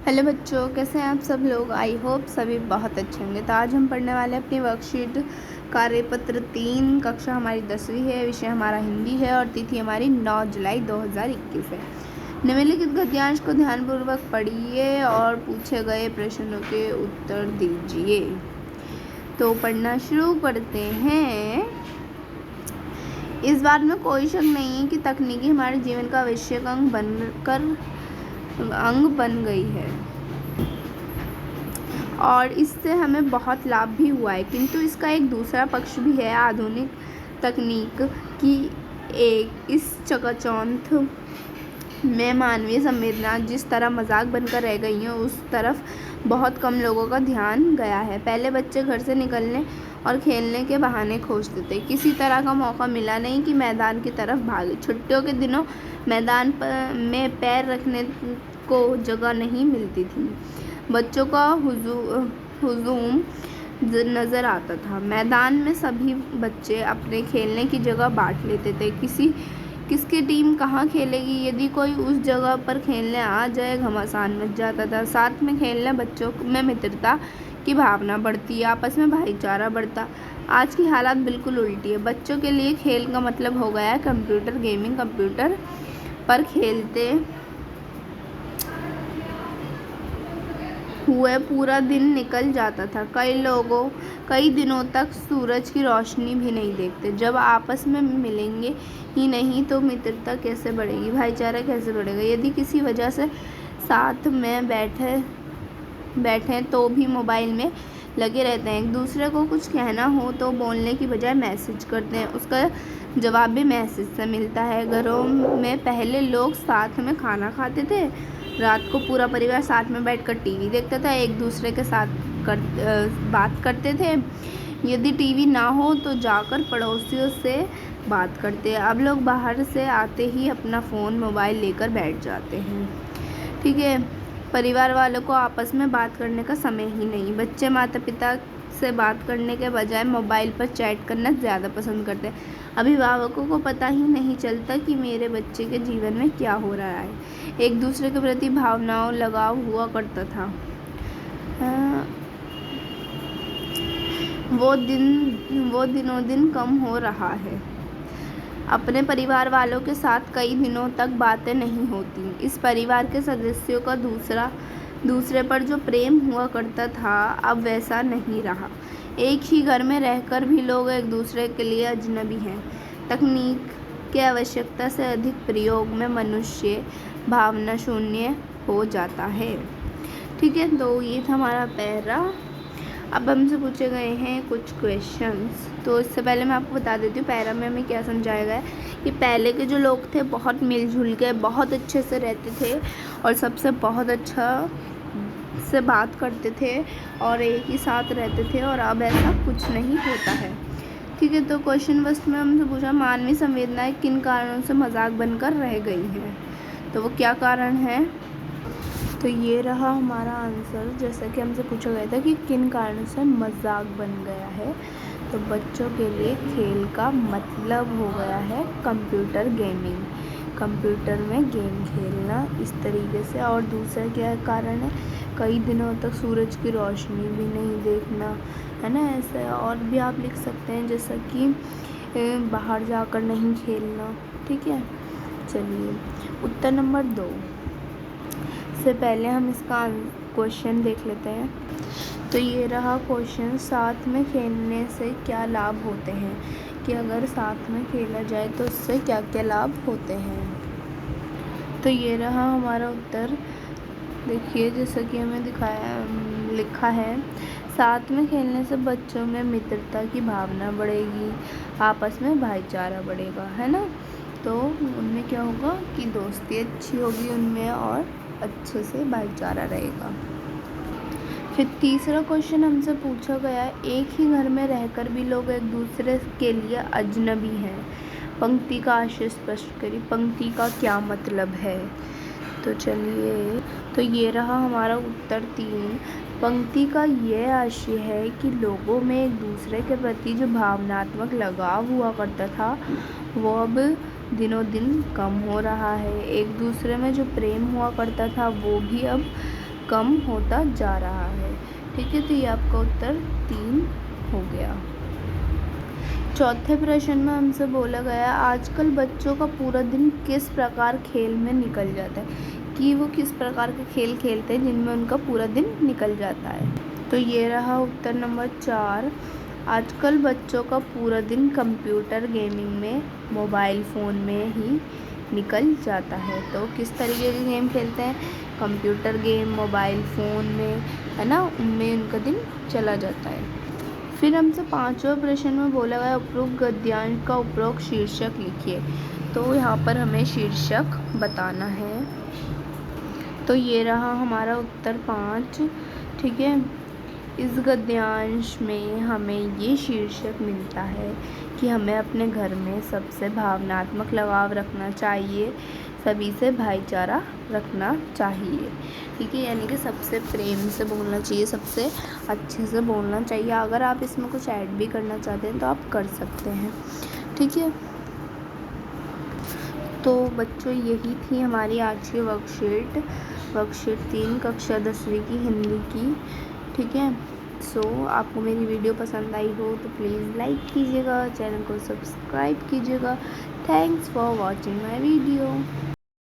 Hello बच्चों, कैसे हैं आप सब लोग। आई होप सभी बहुत अच्छे होंगे। तो आज हम पढ़ने वाले हैं अपनी वर्कशीट कार्यपत्र 3, कक्षा हमारी 10वीं है, विषय हमारा हिंदी है और तिथि हमारी 9 जुलाई 2021 है। निम्नलिखित गद्यांश को ध्यानपूर्वक पढ़िए और पूछे गए प्रश्नों के उत्तर दीजिए। तो पढ़ना शुरू करते हैं। इस बात में कोई शक नहीं है कि तकनीकी हमारे जीवन का आवश्यक अंग बन गई है और इससे हमें बहुत लाभ भी हुआ है, किंतु इसका एक दूसरा पक्ष भी है। आधुनिक तकनीक की इस चकाचौंध में मानवीय संवेदना जिस तरह मजाक बनकर रह गई है, उस तरफ बहुत कम लोगों का ध्यान गया है। पहले बच्चे घर से निकलने और खेलने के बहाने खोजते थे। किसी तरह का मौका मिला नहीं कि मैदान की तरफ भागे। छुट्टियों के दिनों मैदान में पैर रखने को जगह नहीं मिलती थी। बच्चों का हुजूम नज़र आता था। मैदान में सभी बच्चे अपने खेलने की जगह बांट लेते थे। किसकी टीम कहाँ खेलेगी, यदि कोई उस जगह पर खेलने आ जाए घमासान मच जाता था। साथ में खेलने बच्चों में मित्रता की भावना बढ़ती, आपस में भाईचारा बढ़ता। आज की हालत बिल्कुल उल्टी है। बच्चों के लिए खेल का मतलब हो गया है कंप्यूटर गेमिंग। कंप्यूटर पर खेलते हुए पूरा दिन निकल जाता था। कई दिनों तक सूरज की रोशनी भी नहीं देखते। जब आपस में मिलेंगे ही नहीं तो मित्रता कैसे बढ़ेगी, भाईचारा कैसे बढ़ेगा। यदि किसी वजह से साथ में बैठे तो भी मोबाइल में लगे रहते हैं। एक दूसरे को कुछ कहना हो तो बोलने की बजाय मैसेज करते हैं, उसका जवाब भी मैसेज से मिलता है। घरों में पहले लोग साथ में खाना खाते थे, रात को पूरा परिवार साथ में बैठकर टीवी देखता था, एक दूसरे के साथ बात करते थे। यदि टीवी ना हो तो जाकर पड़ोसियों से बात करते। अब लोग बाहर से आते ही अपना फ़ोन मोबाइल लेकर बैठ जाते हैं। ठीक है, परिवार वालों को आपस में बात करने का समय ही नहीं। बच्चे माता पिता से बात करने के बजाय मोबाइल पर चैट करना ज़्यादा पसंद करते हैं। अभिभावकों को पता ही नहीं चलता कि मेरे बच्चे के जीवन में क्या हो रहा है। एक दूसरे के प्रति भावनाओं लगाव हुआ करता था। वो दिनों दिन कम हो रहा है। अपने परिवार वालों के साथ कई दिनों तक बातें नहीं होती। इस परिवार के सदस्यों का दूसरे पर जो प्रेम हुआ करता था अब वैसा नहीं रहा। एक ही घर में रहकर भी लोग एक दूसरे के लिए अजनबी हैं। तकनीक के आवश्यकता से अधिक प्रयोग में मनुष्य भावना शून्य हो जाता है। ठीक है, तो ये था हमारा पैरा। अब हमसे पूछे गए हैं कुछ क्वेश्चंस। तो इससे पहले मैं आपको बता देती हूँ पैरा में हमें क्या समझाया गया है कि पहले के जो लोग थे बहुत मिलजुल के बहुत अच्छे से रहते थे और सबसे बहुत अच्छा से बात करते थे और एक ही साथ रहते थे, और अब ऐसा कुछ नहीं होता है। ठीक है, तो क्वेश्चन फर्स्ट में हमसे पूछा मानवीय संवेदनाएं किन कारणों से मजाक बनकर रह गई हैं। तो वो क्या कारण है, तो ये रहा हमारा आंसर। जैसा कि हमसे पूछा गया था कि किन कारणों से मजाक बन गया है, तो बच्चों के लिए खेल का मतलब हो गया है कंप्यूटर गेमिंग, कंप्यूटर में गेम खेलना इस तरीके से। और दूसरा क्या कारण है, कई दिनों तक सूरज की रोशनी भी नहीं देखना, है ना। ऐसा और भी आप लिख सकते हैं, जैसा कि बाहर जाकर नहीं खेलना। ठीक है, चलिए उत्तर नंबर 2 से पहले हम इसका क्वेश्चन देख लेते हैं। तो ये रहा क्वेश्चन, साथ में खेलने से क्या लाभ होते हैं, कि अगर साथ में खेला जाए तो उससे क्या क्या लाभ होते हैं। तो ये रहा हमारा उत्तर। देखिए, जैसा कि हमें लिखा है, साथ में खेलने से बच्चों में मित्रता की भावना बढ़ेगी, आपस में भाईचारा बढ़ेगा, है ना। तो उनमें क्या होगा कि दोस्ती अच्छी होगी उनमें और अच्छे से भाईचारा रहेगा। फिर तीसरा क्वेश्चन हमसे पूछा गया है, एक ही घर में रहकर भी लोग एक दूसरे के लिए अजनबी हैं। पंक्ति का आशय स्पष्ट करिए, पंक्ति का क्या मतलब है। तो चलिए, तो ये रहा हमारा उत्तर 3। पंक्ति का यह आशय है कि लोगों में एक दूसरे के प्रति जो भावनात्मक लगाव हुआ करता था वो अब दिनों दिन कम हो रहा है। एक दूसरे में जो प्रेम हुआ करता था वो भी अब कम होता जा रहा है। ठीक है, तो ये आपका उत्तर 3 हो गया। चौथे प्रश्न में हमसे बोला गया आजकल बच्चों का पूरा दिन किस प्रकार खेल में निकल जाता है, कि वो किस प्रकार के खेल खेलते हैं जिनमें उनका पूरा दिन निकल जाता है। तो ये रहा उत्तर नंबर 4। आजकल बच्चों का पूरा दिन कंप्यूटर गेमिंग में, मोबाइल फ़ोन में ही निकल जाता है। तो किस तरीके के गेम खेलते हैं? कंप्यूटर गेम, मोबाइल फ़ोन में, है ना, उनमें उनका दिन चला जाता है। फिर हमसे 5वें प्रश्न में बोला गया उपरोक्त गद्यांश का उपरोक्त शीर्षक लिखिए। तो यहाँ पर हमें शीर्षक बताना है। तो ये रहा हमारा उत्तर 5। ठीक है, इस गद्यांश में हमें ये शीर्षक मिलता है कि हमें अपने घर में सबसे भावनात्मक लगाव रखना चाहिए, सभी से भाईचारा रखना चाहिए। ठीक है, यानी कि सबसे प्रेम से बोलना चाहिए, सबसे अच्छे से बोलना चाहिए। अगर आप इसमें कुछ ऐड भी करना चाहते हैं तो आप कर सकते हैं। ठीक है, तो बच्चों यही थी हमारी आज की वर्कशीट 3 कक्षा 10वीं की हिंदी की। ठीक है, सो आपको मेरी वीडियो पसंद आई हो तो प्लीज़ लाइक कीजिएगा, चैनल को सब्सक्राइब कीजिएगा। Thanks for watching my video.